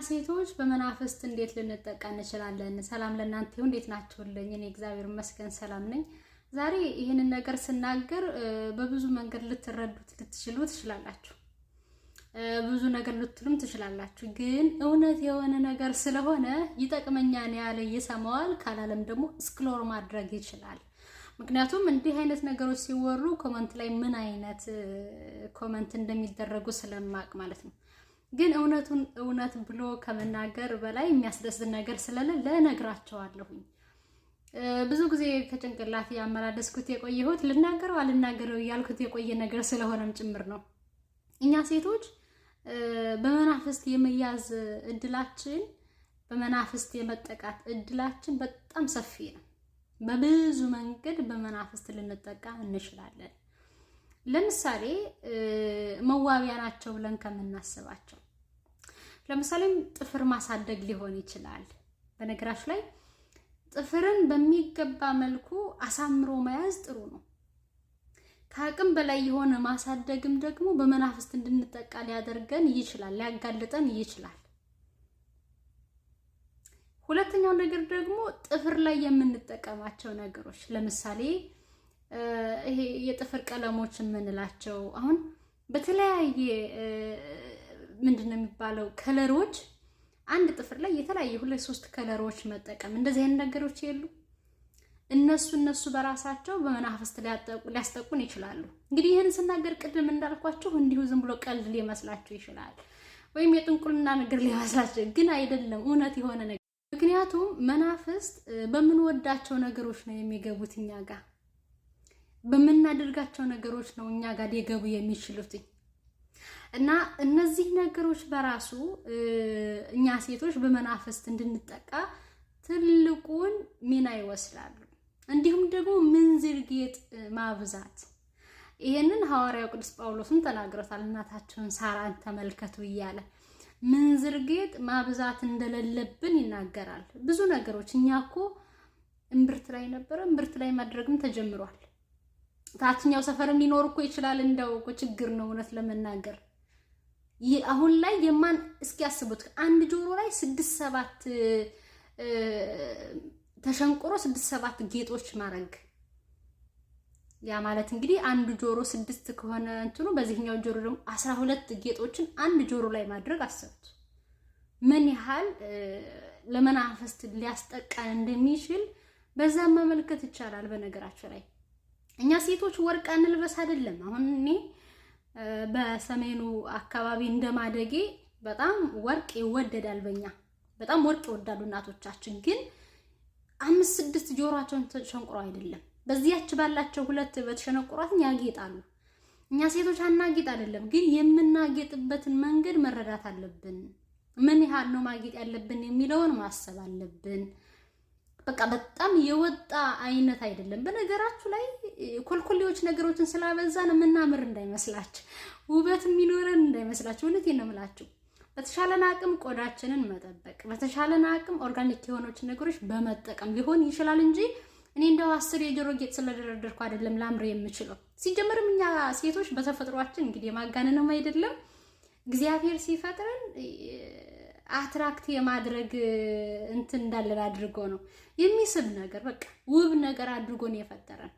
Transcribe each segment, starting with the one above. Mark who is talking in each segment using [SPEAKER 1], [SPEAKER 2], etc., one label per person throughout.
[SPEAKER 1] ሴቶች በመናፍስት እንዴት ልንጠቃ እንችላለን? ሰላም ለእናንተ ይሁን። እንዴት ናችሁልኝ? እኔ እግዚአብሔር ይመስገን ሰላም ነኝ። ዛሬ ይሄንን ነገር ስናገር በብዙ መንገድ ልትረዱት ትችላላችሁ። ብዙ ነገር ልትሉም ትችላላችሁ። ግን እውነት የሆነ ነገር ስለሆነ ይጠቅመኛል ያለ ይሰማዋል፣ ካላለም ደግሞ ስክሮል ማድረግ ይችላል። ምክንያቱም እንዲህ አይነት ነገሮች ሲወሩ ኮመንት ላይ ምን አይነት ኮመንት እንደሚደረጉ ስለማቅ ማለት ነው። ግን እውነቱን እውነት ብሎ ከመናገር በላይ የሚያስደስት ነገር ስለሌለ እነግራቸዋለሁኝ። ብዙ ጊዜ ከጭንቅላት ያመላለስኩት የቆየሁት ልናገረው አልናገረው ያልኩት የቆየ ነገር ስለሆነም ጭምር ነው። እኛ ሴቶች በመናፍስት የመያዝ እድላችን፣ በመናፍስት የመጠቃት እድላችን በጣም ሰፊ ነው። በብዙ መንገድ በመናፍስት ልንጠቃ እንችላለን። ለምሳሌ መዋቢያ ናቸው ብለን ከምናስባቸው ለምሳሌም ጥፍር ማሳደግ ሊሆን ይችላል። በነገራችን ላይ ጥፍርን በሚገባ መልኩ አሳምሮ መያዝ ጥሩ ነው። ከአቅም በላይ የሆነ ማሳደግም ደግሞ በመናፍስት እንድንጠቃ ሊያደርገን ይችላል፣ ሊያጋልጠን ይችላል። ሁለተኛው ነገር ደግሞ ጥፍር ላይ የምንጠቀማቸው ነገሮች ለምሳሌ ይሄ የጥፍር ቀለሞች የምንላቸው አሁን በተለያየ ምንድነው የሚባለው ከለሮች አንድ ጥፍር ላይ የተለያየ 2-3 ከለሮች መጠቀም እንደዚህ አይነት ነገሮች የሉ። እነሱ በራሳቸው በመናፍስት ሊያስጠቁን ይችላሉ። እንግዲህ ይሄን ስናገር ቅድም እንዳልኳችሁ እንዲሁ ዝም ብሎ ቀልድ ሊመስላችሁ ይችላል፣ ወይም የጥንቁልና ነገር ሊመስላችሁ፣ ግን አይደለም፣ እውነት የሆነ ነገር። ምክንያቱም መናፍስት በምንወዳቸው ነገሮች ነው የሚገቡት እኛ ጋር በምናደርጋቸው ነገሮች ነው እኛ ጋር ሊገቡ የሚችሉት እና እነዚህ ነገሮች በራሱ እኛ ሴቶች በመናፍስት እንድንጠቃ ትልቁን ሚና ይወስዳሉ። እንዲሁም ደግሞ ምንዝር ጌጥ ማብዛት፣ ይሄንን ሐዋርያው ቅዱስ ጳውሎስም ተናግሮታል። እናታችሁን ሳራን ተመልከቱ እያለ ምንዝር ጌጥ ማብዛት እንደሌለብን ይናገራል። ብዙ ነገሮች እኛ እኮ እምብርት ላይ ነበረ፣ እምብርት ላይ ማድረግም ተጀምሯል። ታችኛው ሰፈርም ሊኖር እኮ ይችላል። እንደው እኮ ችግር ነው እውነት ለመናገር። አሁን ላይ የማን እስኪ ያስቡት አንድ ጆሮ ላይ 6-7 ተሸንቆሮ 6-7 ጌጦች ማድረግ። ያ ማለት እንግዲህ አንዱ ጆሮ 6 ከሆነ እንትኑ በዚህኛው ጆሮ ደግሞ 12 ጌጦችን አንድ ጆሮ ላይ ማድረግ አሰቡት። ምን ያህል ለመናፍስት ሊያስጠቃን እንደሚችል በዛም መመልከት ይቻላል። በነገራችን ላይ እኛ ሴቶች ወርቅ እንልበስ አይደለም። አሁን እኔ በሰሜኑ አካባቢ እንደማደጌ በጣም ወርቅ ይወደዳል። በእኛ በጣም ወርቅ ይወዳሉ እናቶቻችን። ግን 5-6 ጆሮአቸውን ተሸንቁሮ አይደለም፣ በዚያች ባላቸው 2 በተሸነቁሯት ያጌጣሉ። እኛ ሴቶች አናጌጥ አይደለም፣ ግን የምናጌጥበትን መንገድ መረዳት አለብን። ምን ያህል ነው ማጌጥ ያለብን የሚለውን ማሰብ አለብን። በቃ በጣም የወጣ አይነት አይደለም። በነገራችሁ ላይ ኮልኮሌዎች ነገሮችን ስላበዛን የምናምር እንዳይመስላችሁ፣ ውበት የሚኖረን እንዳይመስላችሁ። እውነቴን ነው የምላችሁ። በተሻለን አቅም ቆዳችንን መጠበቅ፣ በተሻለን አቅም ኦርጋኒክ የሆኑት ነገሮች በመጠቀም ሊሆን ይችላል እንጂ እኔ እንደው 10 የጆሮ ጌጥ ስለደረደርኩ አይደለም ላምር የምችለው። ሲጀመርም እኛ ሴቶች በተፈጥሯችን እንግዲህ የማጋነንም አይደለም እግዚአብሔር ሲፈጥረን አትራክት የማድረግ እንትን እንዳለን አድርጎ ነው የሚስብ ነገር፣ በቃ ውብ ነገር አድርጎ ነው የፈጠረን።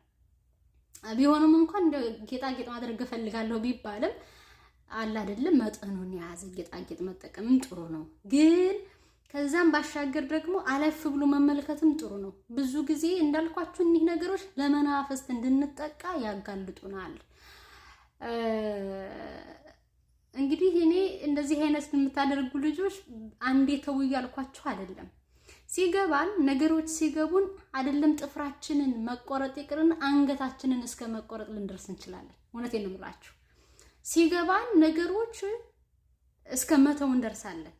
[SPEAKER 1] ቢሆንም እንኳን እንደ ጌጣጌጥ ማድረግ እፈልጋለሁ ቢባልም አለ አይደለም መጠኑን የያዘ ጌጣጌጥ መጠቀምም ጥሩ ነው። ግን ከዛም ባሻገር ደግሞ አለፍ ብሎ መመልከትም ጥሩ ነው። ብዙ ጊዜ እንዳልኳችሁ እኒህ ነገሮች ለመናፍስት እንድንጠቃ ያጋልጡናል። እንግዲህ እኔ እንደዚህ አይነት የምታደርጉ ልጆች አንዴ ተው እያልኳችሁ አይደለም። ሲገባን ነገሮች ሲገቡን አይደለም ጥፍራችንን መቆረጥ ይቅርና አንገታችንን እስከ መቆረጥ ልንደርስ እንችላለን። እውነቴን ነው የምላችሁ። ሲገባን ነገሮች እስከ መተው እንደርሳለን።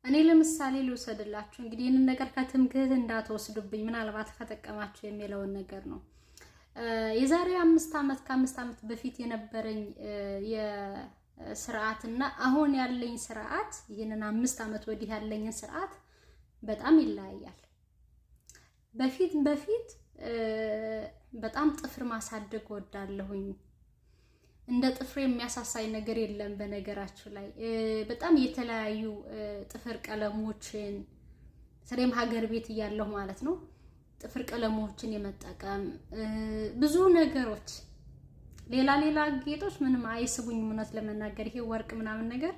[SPEAKER 1] እኔ ለምሳሌ ልውሰድላችሁ። እንግዲህ ይህንን ነገር ከትምክህት እንዳትወስዱብኝ፣ ምናልባት ከጠቀማችሁ የሚለውን ነገር ነው። የዛሬ 5 ዓመት ከ5 ዓመት በፊት የነበረኝ ስርዓትና አሁን ያለኝ ስርዓት፣ ይሄንን 5 ዓመት ወዲህ ያለኝ ስርዓት በጣም ይለያያል። በፊት በጣም ጥፍር ማሳደግ ወዳለሁኝ። እንደ ጥፍር የሚያሳሳይ ነገር የለም። በነገራችሁ ላይ በጣም የተለያዩ ጥፍር ቀለሞችን ስለዚህ ሀገር ቤት እያለሁ ማለት ነው ጥፍር ቀለሞችን የመጠቀም ብዙ ነገሮች ሌላ ጌጦች ምንም አይስቡኝም እውነት ለመናገር ይሄ ወርቅ ምናምን ነገር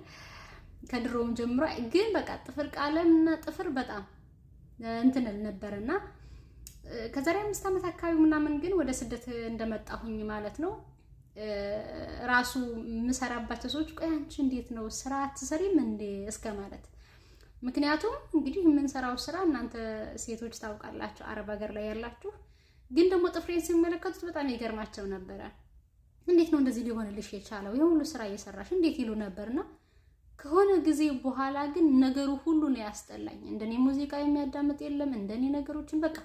[SPEAKER 1] ከድሮም ጀምሮ ግን በቃ ጥፍር ቀለምና ጥፍር በጣም እንትን ነበርና ከዛሬ 5 ዓመት አካባቢ ምናምን ግን ወደ ስደት እንደመጣሁኝ ማለት ነው ራሱ ምሰራባቸው ሰዎች ቆይ አንቺ እንዴት ነው ስራ አትሰሪም እንዴ እስከ ማለት ምክንያቱም እንግዲህ የምንሰራው ስራ እናንተ ሴቶች ታውቃላችሁ አረብ ሀገር ላይ ያላችሁ ግን ደግሞ ጥፍሬን ሲመለከቱት በጣም ይገርማቸው ነበር እንዴት ነው እንደዚህ ሊሆንልሽ የቻለው የሁሉ ስራ እየሰራሽ እንዴት ይሉ ነበርና ከሆነ ጊዜ በኋላ ግን ነገሩ ሁሉ ነው ያስጠላኝ እንደኔ ሙዚቃ የሚያዳምጥ የለም እንደኔ ነገሮችን በቃ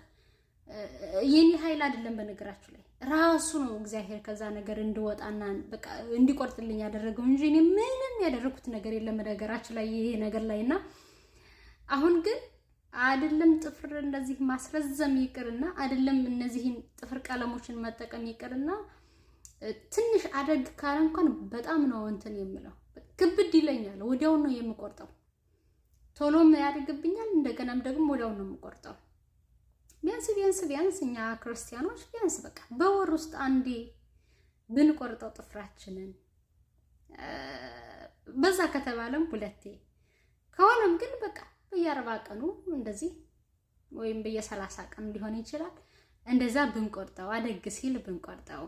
[SPEAKER 1] የኔ ኃይል አይደለም በነገራችሁ ላይ ራሱ ነው እግዚአብሔር ከዛ ነገር እንድወጣና በቃ እንዲቆርጥልኝ ያደረገው እንጂ እኔ ምንም ያደረኩት ነገር የለም ነገራችሁ ላይ ይሄ ነገር ላይና አሁን ግን አይደለም ጥፍር እንደዚህ ማስረዘም ይቅርና አይደለም እነዚህን ጥፍር ቀለሞችን መጠቀም ይቅርና ትንሽ አደግ ካለ እንኳን በጣም ነው እንትን የምለው ክብድ ይለኛል ወዲያው ነው የምቆርጠው ቶሎም ያደግብኛል እንደገናም ደግሞ ወዲያው ነው የምቆርጠው ቢያንስ እኛ ክርስቲያኖች ቢያንስ በቃ በወር ውስጥ አንዴ ብንቆርጠው ጥፍራችንን በዛ ከተባለም ሁለቴ ከሆነም ግን በቃ በየ40 ቀኑ እንደዚህ ወይም በየ30 ቀን ሊሆን ይችላል እንደዛ ብንቆርጠው አደግ ሲል ብንቆርጠው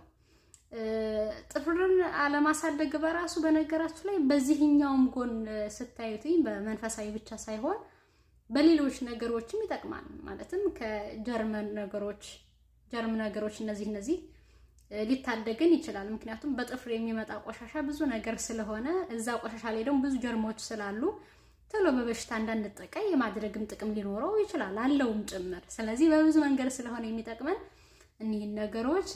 [SPEAKER 1] ጥፍርን አለማሳደግ በራሱ በነገራችሁ ላይ በዚህኛውም ጎን ስታዩትኝ በመንፈሳዊ ብቻ ሳይሆን በሌሎች ነገሮችም ይጠቅማል ማለትም ከጀርመን ነገሮች እነዚህ ሊታደገን ይችላል ምክንያቱም በጥፍር የሚመጣ ቆሻሻ ብዙ ነገር ስለሆነ እዛ ቆሻሻ ላይ ደግሞ ብዙ ጀርሞች ስላሉ ቶሎ በበሽታ እንዳንጠቃ የማድረግም ጥቅም ሊኖረው ይችላል አለውም ጭምር ስለዚህ በብዙ መንገድ ስለሆነ የሚጠቅመን እኒህን ነገሮች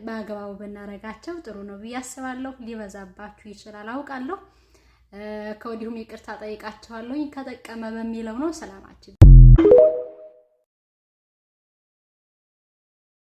[SPEAKER 1] በአግባቡ ብናረጋቸው ጥሩ ነው ብዬ አስባለሁ ሊበዛባችሁ ይችላል አውቃለሁ ከወዲሁም ይቅርታ ጠይቃችኋለሁ ከተጠቀመ በሚለው ነው ሰላማችሁ